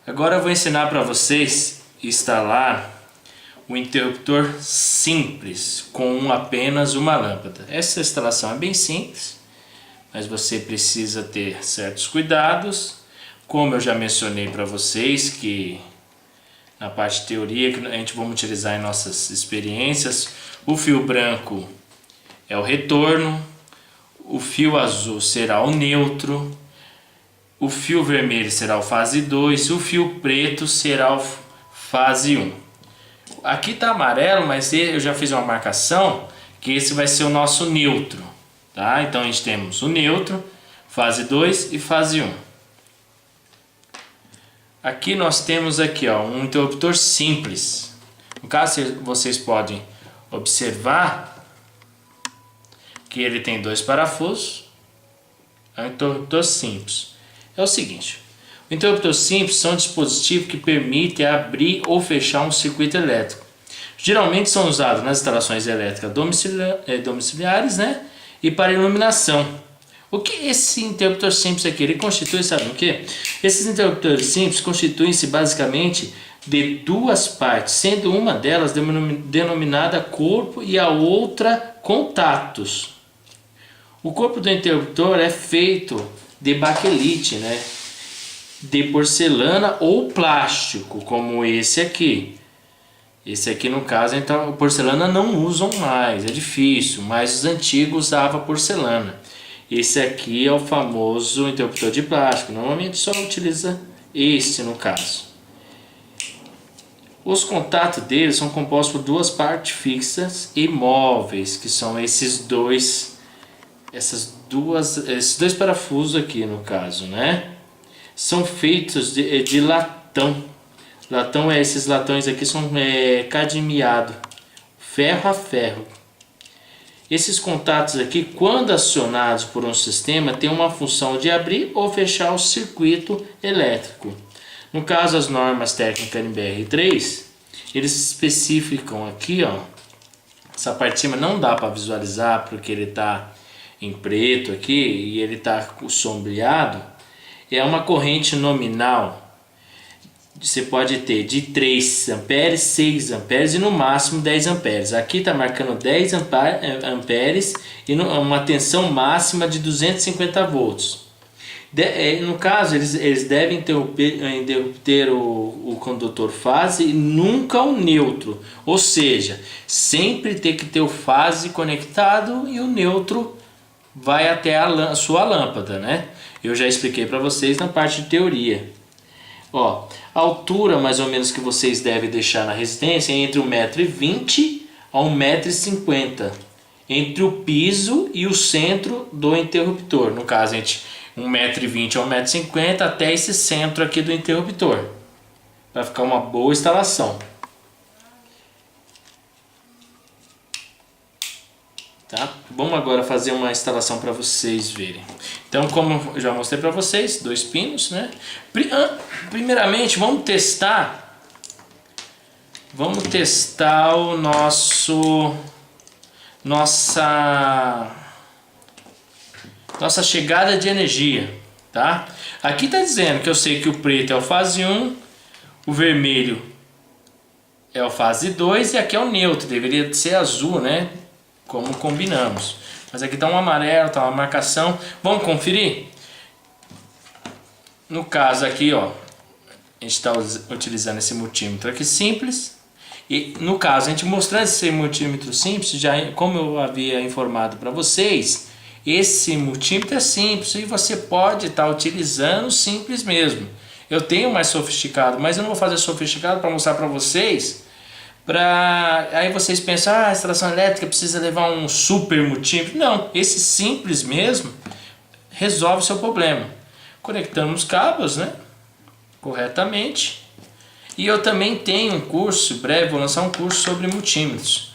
Agora eu vou ensinar para vocês instalar um interruptor simples com apenas uma lâmpada. Essa instalação é bem simples, mas você precisa ter certos cuidados. Como eu já mencionei para vocês que na parte de teoria que a gente vai utilizar em nossas experiências, o fio branco é o retorno, o fio azul será o neutro, o fio vermelho será o fase 2, o fio preto será o fase 1. Aqui está amarelo, mas eu já fiz uma marcação que esse vai ser o nosso neutro, tá? Então a gente temos o neutro, fase 2 e fase 1. Aqui nós temos aqui, ó, um interruptor simples. No caso, vocês podem observar que ele tem 2 parafusos. É um interruptor simples. É o seguinte, o interruptor simples são dispositivos que permitem abrir ou fechar um circuito elétrico. Geralmente são usados nas instalações elétricas domiciliares, né? E para iluminação. O que esse interruptor simples aqui? Ele constitui, sabe o que? Esses interruptores simples constituem-se basicamente de duas partes, sendo uma delas denominada corpo e a outra contatos. O corpo do interruptor é feito de baquelite, né? De porcelana ou plástico, como esse aqui. Esse aqui no caso, então, porcelana não usam mais, é difícil, mas os antigos usavam porcelana. Esse aqui é o famoso interruptor de plástico, normalmente só utiliza este no caso. Os contatos deles são compostos por duas partes fixas e móveis, que são esses dois parafusos aqui no caso, né? São feitos de latão. Latão esses latões aqui são cadmiado, ferro a ferro. Esses contatos aqui, quando acionados por um sistema, tem uma função de abrir ou fechar o circuito elétrico. No caso, as normas técnicas NBR3, eles especificam aqui, ó, essa parte de cima não dá para visualizar porque ele está em preto aqui e ele está sombreado. É uma corrente nominal. Você pode ter de 3 amperes, 6 amperes e no máximo 10 amperes. Aqui está marcando 10 amperes e uma tensão máxima de 250 volts. No caso, eles devem interromper o condutor fase e nunca o neutro. Ou seja, sempre tem que ter o fase conectado e o neutro vai até a sua lâmpada, né? Eu já expliquei para vocês na parte de teoria. Ó, a altura mais ou menos que vocês devem deixar na resistência é entre 1,20 m a 1,50 m, entre o piso e o centro do interruptor. No caso, entre 1,20 m a 1,50 m até esse centro aqui do interruptor, para ficar uma boa instalação. Tá? Vamos agora fazer uma instalação para vocês verem. Então, como eu já mostrei para vocês, 2 pinos, né? Primeiramente, vamos testar o nossa chegada de energia, tá? Aqui tá dizendo que eu sei que o preto é o fase 1, o vermelho é o fase 2 e aqui é o neutro, deveria ser azul, né? Como combinamos. Mas aqui está um amarelo, está uma marcação. Vamos conferir? No caso aqui, ó, a gente está utilizando esse multímetro aqui simples. E no caso, a gente mostrando esse multímetro simples, já como eu havia informado para vocês, esse multímetro é simples e você pode estar utilizando simples mesmo. Eu tenho mais sofisticado, mas eu não vou fazer sofisticado para mostrar para vocês. Aí vocês pensam, a instalação elétrica precisa levar um super multímetro. Não, esse simples mesmo resolve o seu problema. Conectando os cabos, né, corretamente. E eu também tenho um curso, em breve vou lançar um curso sobre multímetros,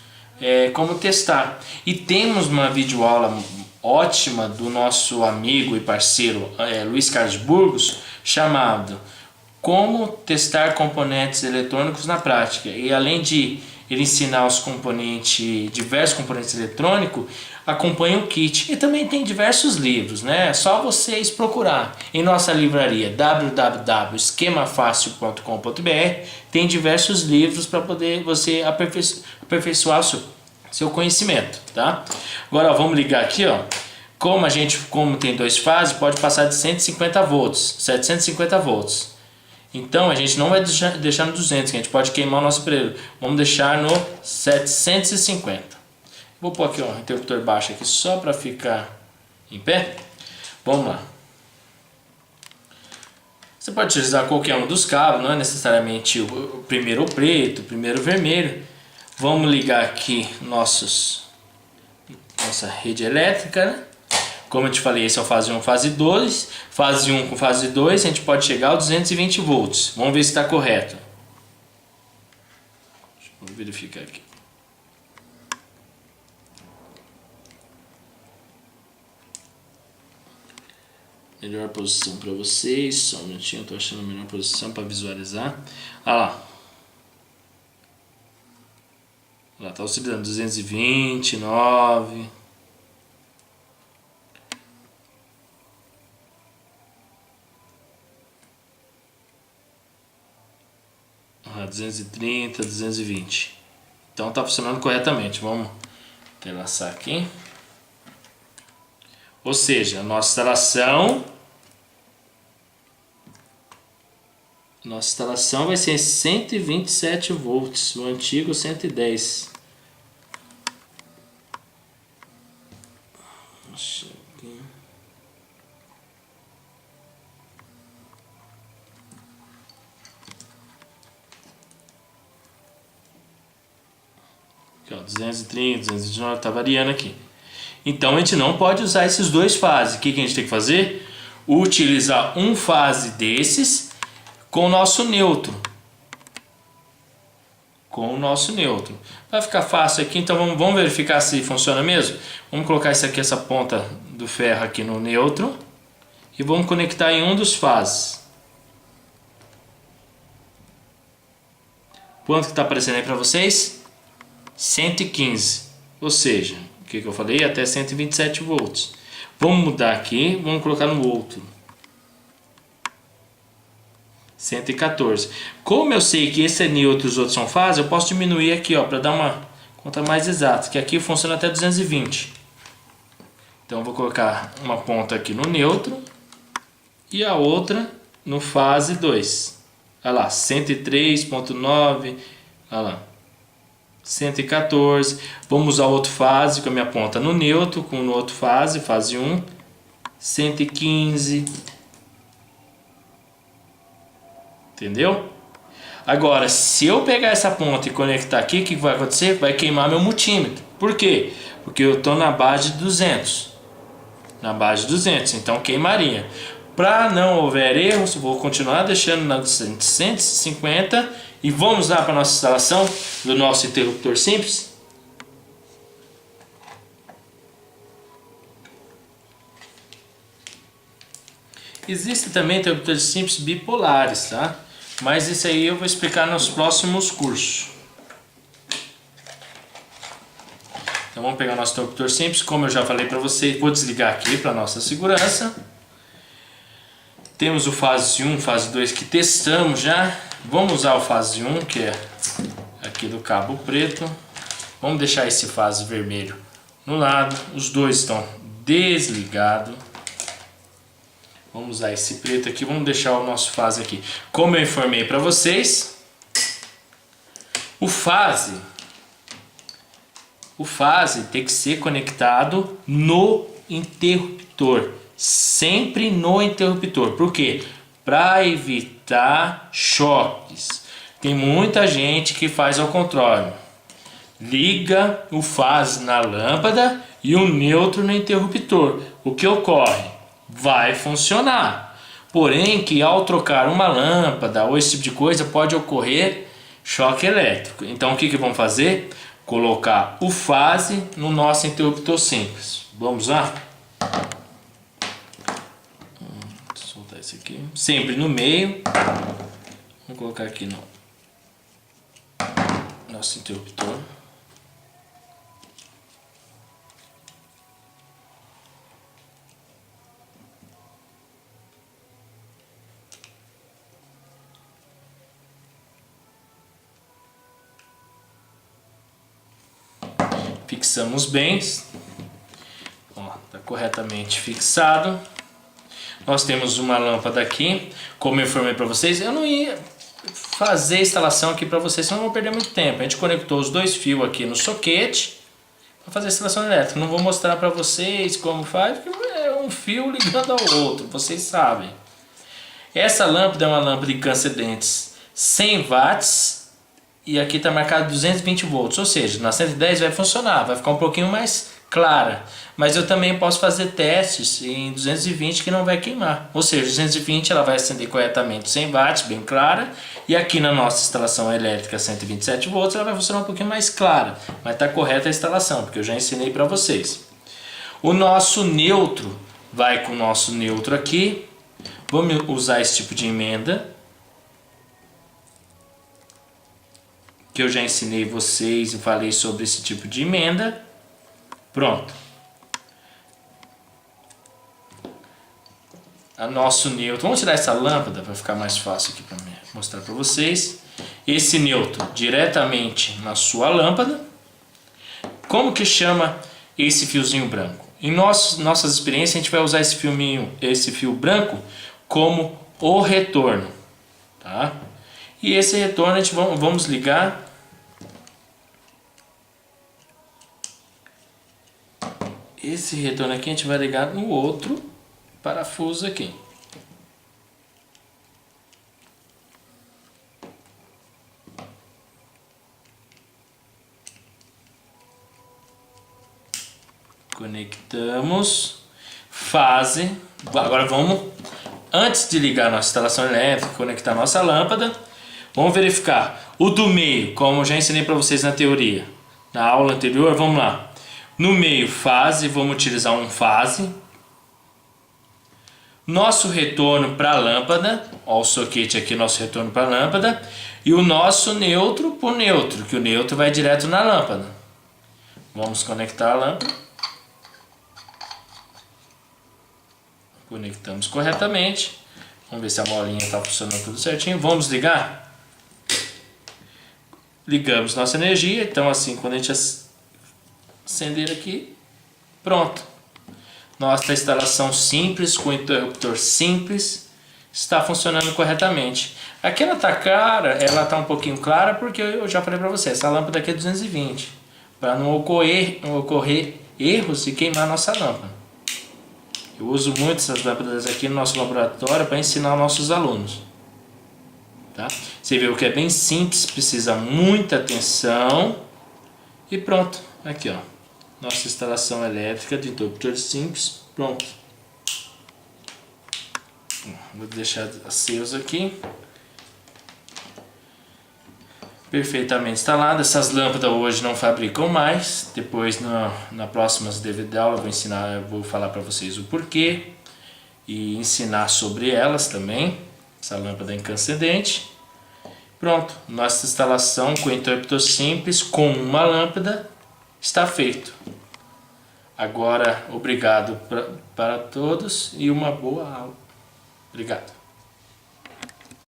como testar. E temos uma videoaula ótima do nosso amigo e parceiro Luiz Carlos Burgos, chamado Como testar componentes eletrônicos na prática. E além de ele ensinar diversos componentes eletrônicos, acompanha o kit. E também tem diversos livros, né? É só vocês procurar em nossa livraria www.esquemafácil.com.br. Tem diversos livros para poder você aperfeiçoar o seu conhecimento, tá? Agora ó, vamos ligar aqui, ó. Como tem 2 fases, pode passar de 150 volts, 750 volts. Então a gente não vai deixar no 200, que a gente pode queimar o nosso aparelho. Vamos deixar no 750. Vou pôr aqui um interruptor baixo aqui só para ficar em pé. Vamos lá. Você pode utilizar qualquer um dos cabos, não é necessariamente o primeiro preto, o primeiro vermelho. Vamos ligar aqui nossa rede elétrica, né? Como eu te falei, esse é o fase 1, fase 2. Fase 1 com fase 2 a gente pode chegar a 220 volts. Vamos ver se está correto. Deixa eu verificar aqui. Melhor posição para vocês. Só um minutinho, estou achando a melhor posição para visualizar. Ah lá. Lá está oscilando 229. Ah, 230, 220. Então está funcionando corretamente. Vamos entrelaçar aqui. Ou seja, a nossa instalação vai ser 127 volts, o antigo 110. Deixa aqui. Aqui, ó, 230, 229, tá variando aqui. Então a gente não pode usar esses 2 fases. O que a gente tem que fazer? Utilizar um fase desses com o nosso neutro. Vai ficar fácil aqui, então vamos verificar se funciona mesmo. Vamos colocar isso aqui, essa ponta do ferro aqui no neutro. E vamos conectar em um dos fases. Quanto que está aparecendo aí para vocês? 115. Ou seja, o que eu falei? Até 127 volts. Vamos mudar aqui, vamos colocar no outro. 114. Como eu sei que esse é neutro e os outros são fase, eu posso diminuir aqui, ó, para dar uma conta mais exata, que aqui funciona até 220. Então eu vou colocar uma ponta aqui no neutro e a outra no fase 2. Olha lá, 103.9, olha lá, 114. Vamos usar outro fase com a minha ponta no neutro, com o outro fase 1, 115. Entendeu? Agora, se eu pegar essa ponta e conectar aqui, o que vai acontecer? Vai queimar meu multímetro. Por quê? Porque eu estou na base de 200. Na base de 200, então queimaria. Para não houver erros, vou continuar deixando na 150 e vamos lá para a nossa instalação do nosso interruptor simples. Existem também interruptores simples bipolares, tá? Mas isso aí eu vou explicar nos próximos cursos. Então vamos pegar o nosso interruptor simples, como eu já falei para vocês, vou desligar aqui para nossa segurança. Temos o fase 1, fase 2 que testamos já. Vamos usar o fase 1, que é aqui do cabo preto. Vamos deixar esse fase vermelho no lado. Os dois estão desligados. Vamos usar esse preto aqui, vamos deixar o nosso fase aqui. Como eu informei para vocês, o fase tem que ser conectado no interruptor. Sempre no interruptor. Por quê? Para evitar choques. Tem muita gente que faz ao contrário. Liga o fase na lâmpada e o neutro no interruptor. O que ocorre? Vai funcionar. Porém, que ao trocar uma lâmpada ou esse tipo de coisa pode ocorrer choque elétrico. Então o que vamos fazer? Colocar o fase no nosso interruptor simples. Vamos lá? Vou soltar esse aqui. Sempre no meio. Vamos colocar aqui no nosso interruptor. Fixamos bem. Está corretamente fixado. Nós temos uma lâmpada aqui. Como eu informei para vocês, eu não ia fazer a instalação aqui para vocês, senão eu vou perder muito tempo. A gente conectou os dois fios aqui no soquete para fazer a instalação elétrica. Não vou mostrar para vocês como faz, porque é um fio ligando ao outro, vocês sabem. Essa lâmpada é uma lâmpada incandescentes 100 watts e aqui está marcado 220 volts, ou seja, na 110 vai funcionar, vai ficar um pouquinho mais clara. Mas eu também posso fazer testes em 220 que não vai queimar. Ou seja, 220 ela vai acender corretamente 100 watts, bem clara. E aqui na nossa instalação elétrica 127 volts ela vai funcionar um pouquinho mais clara. Mas está correta a instalação, porque eu já ensinei para vocês. O nosso neutro vai com o nosso neutro aqui. Vamos usar esse tipo de emenda que eu já ensinei vocês e falei sobre esse tipo de emenda. Pronto. A nosso neutro. Vamos tirar essa lâmpada para ficar mais fácil aqui para mostrar para vocês. Esse neutro diretamente na sua lâmpada. Como que chama esse fiozinho branco? Em nossas experiências a gente vai usar esse fio branco como o retorno, tá? E esse retorno a gente vamos ligar esse retorno aqui, a gente vai ligar no outro parafuso aqui. Conectamos fase. Agora vamos, antes de ligar a nossa instalação elétrica, conectar a nossa lâmpada, vamos verificar o do meio, como eu já ensinei para vocês na teoria, na aula anterior. Vamos lá. No meio, fase, vamos utilizar um fase. Nosso retorno para a lâmpada, ó, o soquete aqui, nosso retorno para a lâmpada. E o nosso neutro para o neutro, que o neutro vai direto na lâmpada. Vamos conectar a lâmpada. Conectamos corretamente. Vamos ver se a molinha está funcionando tudo certinho. Vamos ligar. Ligamos nossa energia. Então assim, quando a gente acender aqui, pronto. Nossa instalação simples, com interruptor simples, está funcionando corretamente. Aqui ela está clara, ela está um pouquinho clara porque eu já falei para você, essa lâmpada aqui é 220, para não ocorrer erros e queimar a nossa lâmpada. Eu uso muito essas lâmpadas aqui no nosso laboratório para ensinar nossos alunos. Tá? Você viu que é bem simples, precisa muita atenção e pronto, aqui ó. Nossa instalação elétrica de interruptor simples, pronto. Vou deixar aceso aqui. Perfeitamente instalada. Essas lâmpadas hoje não fabricam mais. Depois na próxima DVD aula eu vou falar para vocês o porquê e ensinar sobre elas também. Essa lâmpada incandescente. Pronto, nossa instalação com interruptor simples com uma lâmpada está feito. Agora, obrigado para todos e uma boa aula. Obrigado.